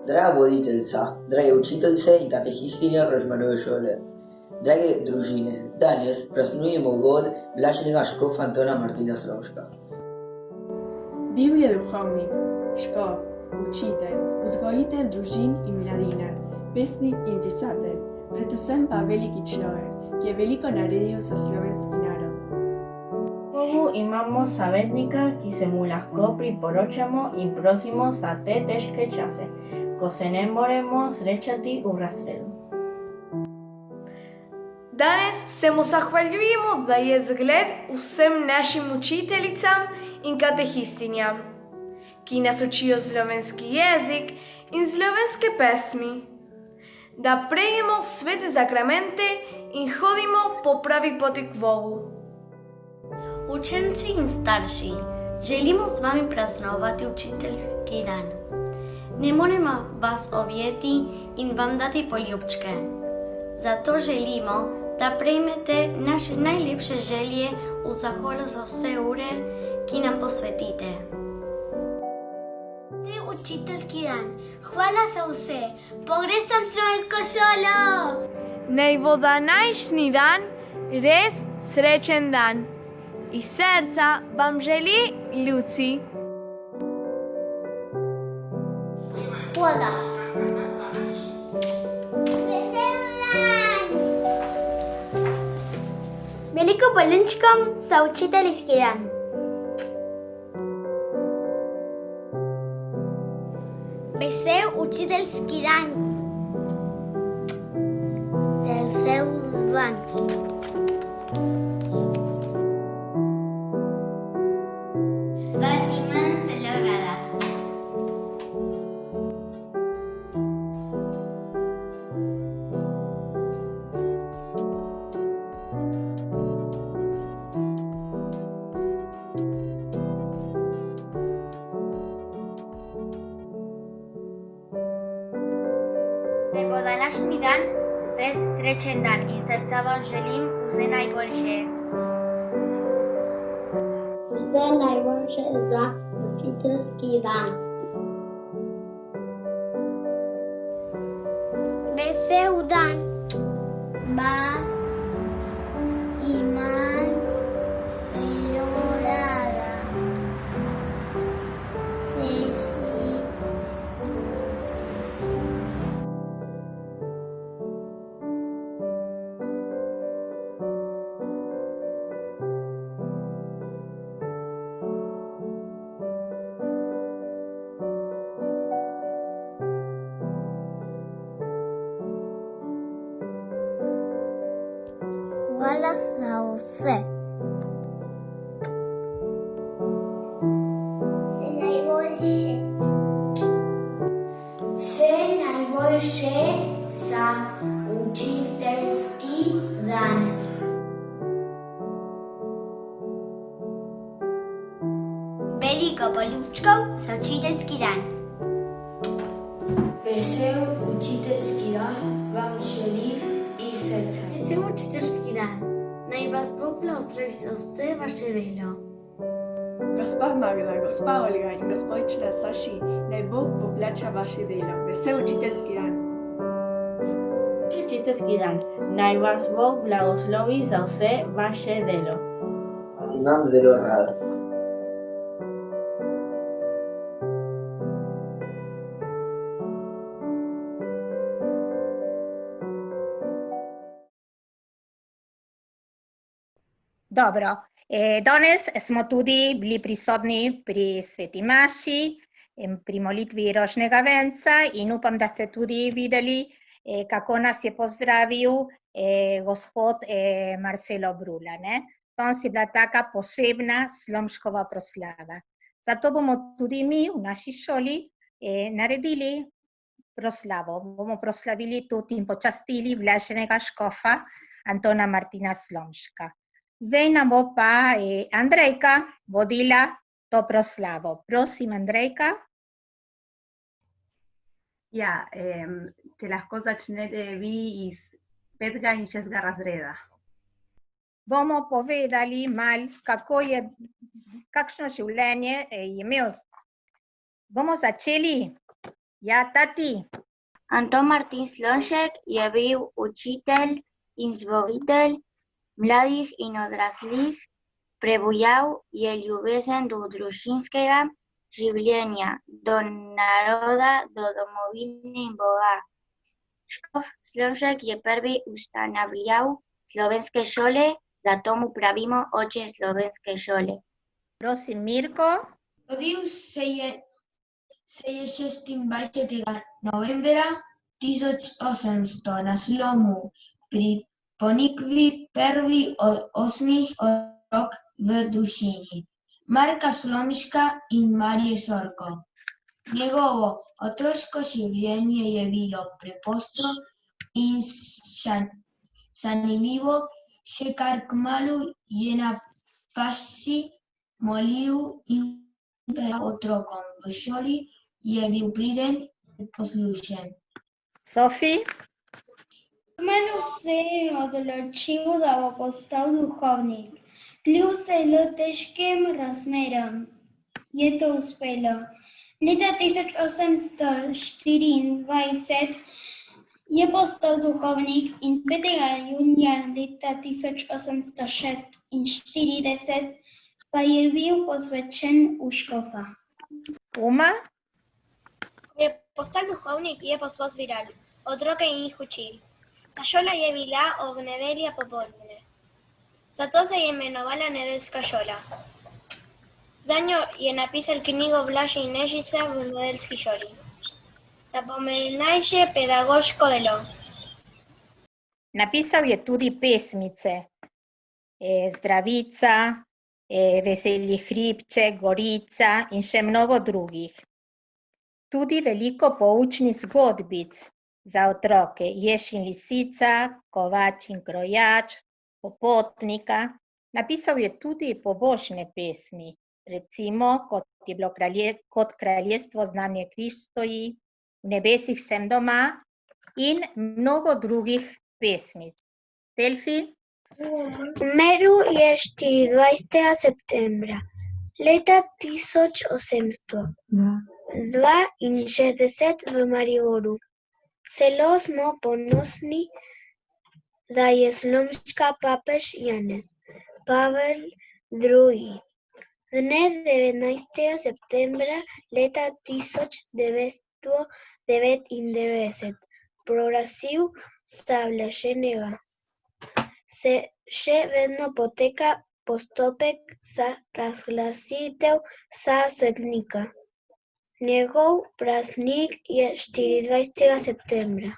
Draga voditeljca, drage učiteljice in katehistinja Rožmanove šole, drage družine, danes praznujemo god Blaženega škofa Antona Martina Slomška. Bil je duhovnik, škof, učitelj, vzgojitelj družin in mladine, pesnik in pisatelj, predvsem pa veliki človek, ki je veliko naredil za slovenski narod. Bogu imamo savjetnika, ki se mu lahko priporočamo in prosimo za te težke čase, ko se ne moremo srečati v razredu. Danes se mu zahvaljujemo, da je zgled vsem našim učiteljicam in katehistinjam, ki nas učijo slovenski jezik in slovenske pesmi, da prejmemo svete zakramente in hodimo po pravi poti k Bogu. Učenci in starši, želimo z vami praznovati učiteljski dan. Ne moremo vas objeti in vam dati poljubčke. Zato želimo, da prejmete naše najlepše želje v zahvalo za vse ure, ki nam posvetite. Učiteljski dan. Hvala za vse. Pogrešam slovensko šolo. Naj bo današnji dan res srečen dan. Iz srca vam želi Luci. Hvala. Veliko balončkom za učiteljski dan. Vesel učiteljski dan. Vesel dan. Vas imam zelo rada. Nebo današnji dan res srečen dan in srca vam želim vse najboljše. Vse najboljše za učiteljski dan. Vesel dan. Vas imam zelo rada. Hvala za vse. Vse najboljše. Vse najboljše za učiteljski dan. Veliko poljubčkov za učiteljski dan. Vesel učiteljski dan vam želim iz srca. Vesel učiteljski dan. Naj vas Bog blagoslovi za vse vaše delo. Gospa Magda, gospa Olga in gospodična Saši, naj Bog poplača vaše delo. Vesel učiteljski dan. Učiteljski dan. Naj vas Bog blagoslovi za vse vaše delo. Vas imam zelo rada. Dobro, danes smo tudi bili prisotni pri sveti maši in pri molitvi rožnega venca in upam, da ste tudi videli, kako nas je pozdravil gospod Marcelo Brula. Danes je bila taka posebna Slomškova proslava. Zato bomo tudi mi v naši šoli naredili proslavo. Bomo proslavili tudi in počastili Blaženega škofa Antona Martina Slomška. Zdaj nam bo pa Andrejka vodila to proslavo. Prosim, Andrejka. Ja, če lahko začnete vi iz Petka Incheska razreda. Bomo povedali malo, kakšno življenje je imel. Bomo začeli. Ja, tati. Anton Martin Slonšek je bil učitelj in vzgojitelj mladih in odraslih, prebujal je ljubezen do družinskega življenja, do naroda, do domovine in Boga. Škof Slonšek je prvi ustanovljal slovenske šole, zato mu pravimo oče slovenske šole. Prosim, Mirko. Rodil se je 26. novembra 1800 na Slomu pri Ponikvi, prvi od 8 otrok v družini Marka Slomška in Marije Sorko. Njegovo otroško življenje je bilo preprosto in zanimivo, še kar kmalu je na vasi molil in predaval otrokom. V šoli je bil priden in poslušen. Sofi. Kmalu se je odločil, da bo postal duhovnik. Kljub zelo težkim razmeram je to uspelo. Leta 1824 je postal duhovnik in 5. junija leta 1846 pa je bil posvečen v škofa. Uma. Ko je postal duhovnik, je poslal zbirati otroke in jih učil. Ta šola je bila ob nedelji popoldne, zato se je imenovala Nedeljska šola. Zanjo je napisal knjigo Blaž in Nežica v nedeljski šoli. Najpomembnejše pedagoško delo. Napisal je tudi pesmice. Zdravica, Veseli hribček, Gorica in še mnogo drugih. Tudi veliko poučnih zgodbic za otroke. Jež in lisica, Kovač in krojač, Popotnika. Napisal je tudi pobožne pesmi, recimo kot je bilo Kot kraljestvo znamje križ stoji, V nebesih sem doma in mnogo drugih pesmic. Delfi. Umrl je 24. septembra leta 1862 v Mariboru. Zelo smo ponosni, da je slomška papež Janez Pavel II. Dne 19. septembra leta 1999 proglasil za blaženega. Še vedno poteka postopek za razglasitev za svetnika. Njegov praznik je 24. septembra.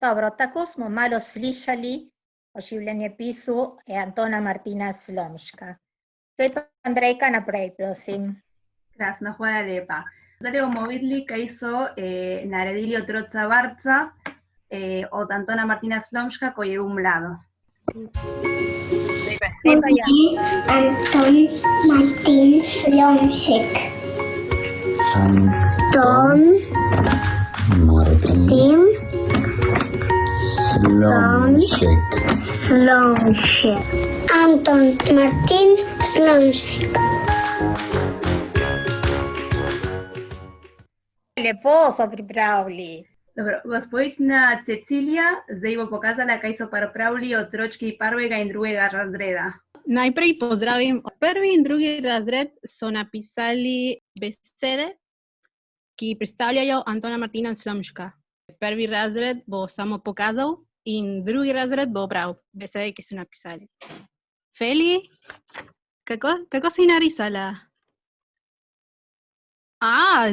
Dobro, tako smo malo slišali o življenjepisu Antona Martina Slomška. Zdaj pa Andrejka naprej, prosim. Krasno, hvala lepa. Zdaj bomo videli, kaj so naredili otroci vrtca od Antona Martina Slomška, ko je bil mlado. Anton Martin Slomšek. Anton Martin Slomšek. Anton Martin Slomšek. Lepo so pripravili. Dobro, gospodična Cecilija zdaj bo pokazala, kaj so pripravili otročki 1. in 2. razreda. Najprej pozdravim. Prvi in drugi razred so napisali besede, ki predstavljajo Antona Martina Slomška. Prvi razred bo samo pokazal in drugi razred bo bral besede, ki so napisali. Feli, kako si narisala?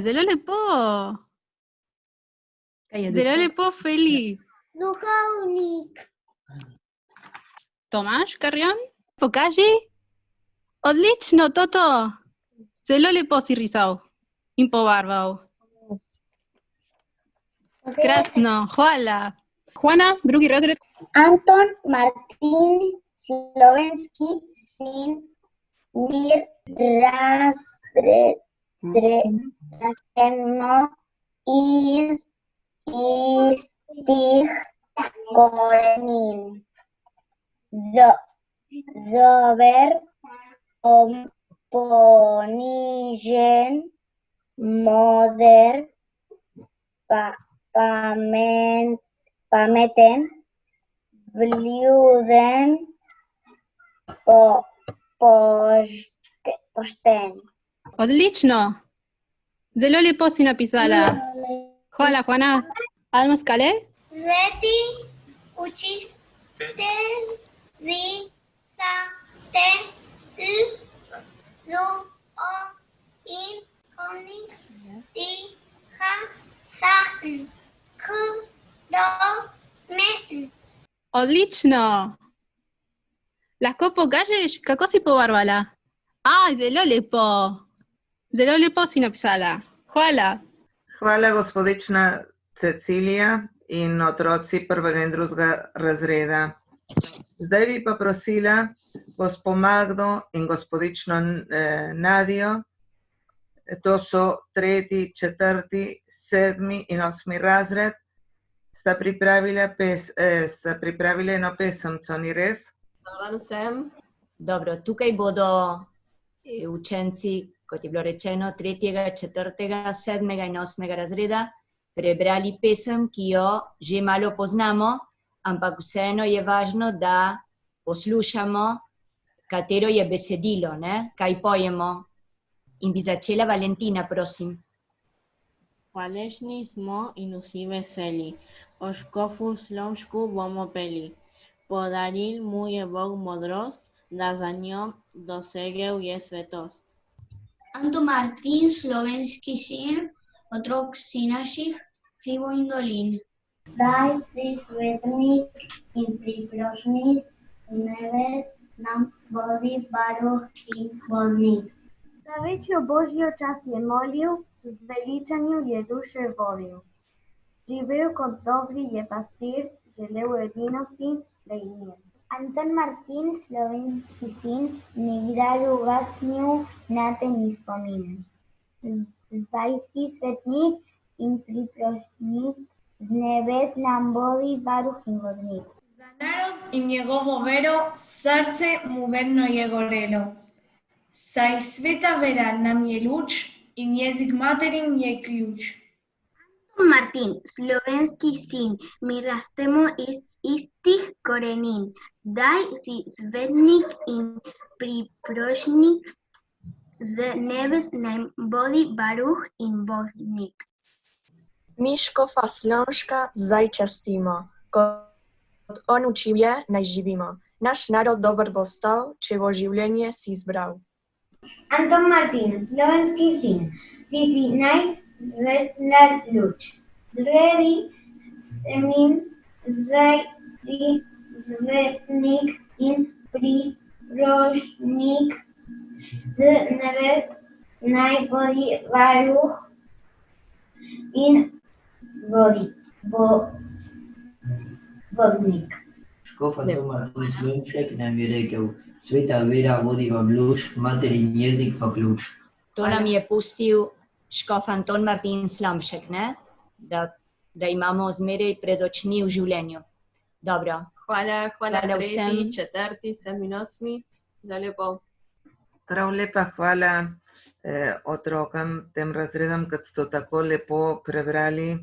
Zelo lepo. Zelo lepo, Feli. Duhovnik. Tomaš, Karjan, pokaži. Odlično, Toto. Zelo lepo si risal in pobarval. Krasno, hvala. Juana, drugi razred. Anton Martin Slovenski sin mir razredno iz tih korenin. Zober ponižen moder pameten vljuden pošten. Odlično. Zelo lepo si napisala. Hvala, Juana. Alma Skale? Sveti učitelj sa te lu o in konik tiha sa k do me. Odlično. Lahko pokažeš, kako si pobarvala? Zelo lepo. Zelo lepo si napisala. Hvala. Hvala, gospodična Cecilija in otroci prvega in drugega razreda. Zdaj bi pa prosila gospo Magdo in gospodično Nadijo, to so 3., 4., 7. in 8. razred, sta pripravili eno pesemco, ni res? Dobar dan vsem. Dobro, tukaj bodo učenci, kot je bilo rečeno, 3., 4., 7. in 8. razreda prebrali pesem, ki jo že malo poznamo, ampak vseeno je važno, da poslušamo, katero je besedilo, ne? Kaj pojemo. In bi začela Valentina, prosim. Hvaležni smo in vsi veseli, o škofu Slomšku bomo peli. Podaril mu je Bog modrost, da za njo dosegel je svetost. Anton Martin, slovenski sin, otrok si naših, hribo in dolin. Daj si svetnik in priprošnik, nebes nam vodi varuh in vodnik. Za večjo Božjo čast je molil, zveličanju je duše vodil. Živel kot dobri je pastir, želel edinosti, da je mir. Anton Martin, slovenski sin, nikdar ugasnil na te ni spomin. Zdaj si svetnik in priprošnik, z nebes nam vodi varuh in vodnik. Za narod in njegovo vero, srce mu vedno je gorelo. Saj sveta vera nam je luč in jezik materin je ključ. Anton Martin, slovenski sin, mi rastemo iz istih korenin. Zdaj si svetnik in priprošnik, z nebes nam vodi varuh in vodnik. Mi škofa Slomška zdaj častimo, kot on učil je, naj živimo. Naš narod dober bo stal, če bo življenje si izbral. Anton Martin, slovenski sin, ti si najsvetla luč. Zveri min, zdaj si svetnik in priprošnik, z nebes naj vodi varuh in vodnik. Škof Anton Martin Slomšek nam je rekel, sveta vera vodi v luč, materin jezik pa ključ. To nam je pustil škof Anton Martin Slomšek, ne? Da imamo zmeraj pred očmi v življenju. Dobro. Hvala 3., vsem. 4., 7. in 8. Za lepo. Prav lepa hvala otrokom, tem razredom, kad ste tako lepo prebrali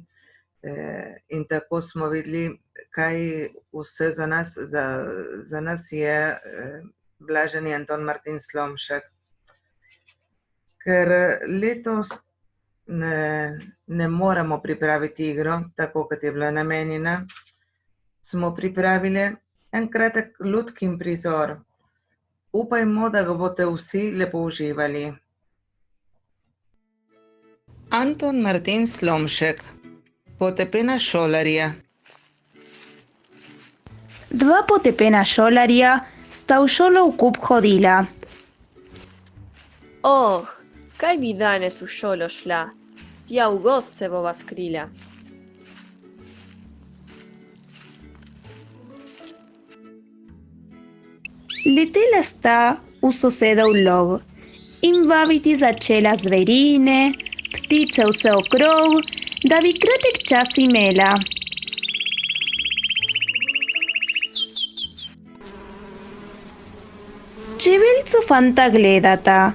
in tako smo videli, kaj vse za nas je blaženi Anton Martin Slomšek. Ker letos ne moramo pripraviti igro, tako kot je bila namenjena, smo pripravili en kratek lutkin prizor. Upajmo, da ga boste vsi lepo uživali. Anton Martin Slomšek, potepena šolarja. Dva potepena šolarja sta v šolo v kup hodila. Kaj bi danes v šolo šla? Tja v gost se bova skrila. Letela sta v sosedov lov in vabiti začela zverine, ptice vse okrog, da bi kratek čas imela. Chevelco fanta gledata.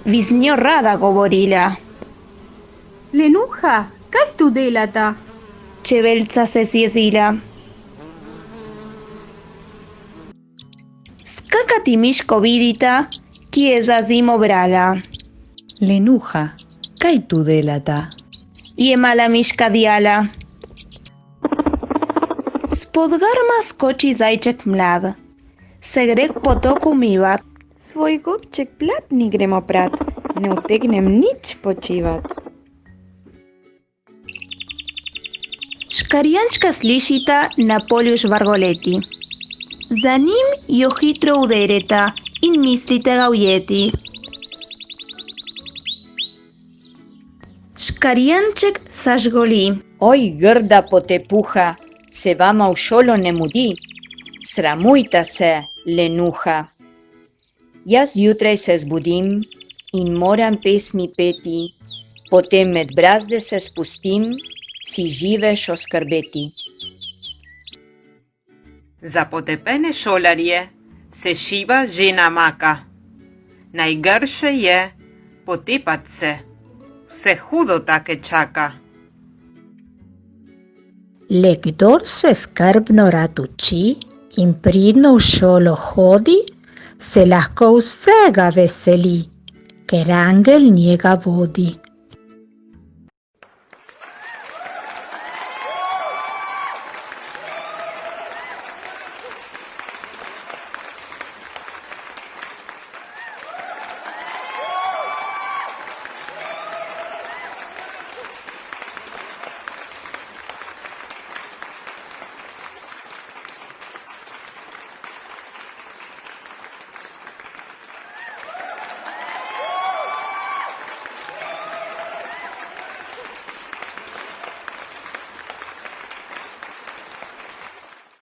Visnio rada govorila. Lenuja, kaj tu delata? Chevelca se sjezila. Skakati miško vidita, kie zazimo brala. Lenuja, kaj tu delata? Je mala miška diala. Spod garma skoči zajček mlad. Se gre k potoku umivat. Svoj gobček platni gremo prat, ne utegnem nič počivat. Škarjančka slišita na polju žvargoleti. Za njim jo hitro udereta in mislite ga ujeti. Škarjanček zažgoli. Oj, grda potepuha, se vama v šolo ne mudi. Sramujta se, lenuha. Jaz jutraj se zbudim in moram pesmi peti, potem med brazde se spustim, si živeš oskrbeti. Za potepene šolarje se šiva žena maka. Najgrše je potepat se, vse hudo take čaka. Le kdor se skrbno rad uči in pridno v šolo hodi, se lahko vsega veseli, ker angel njega vodi.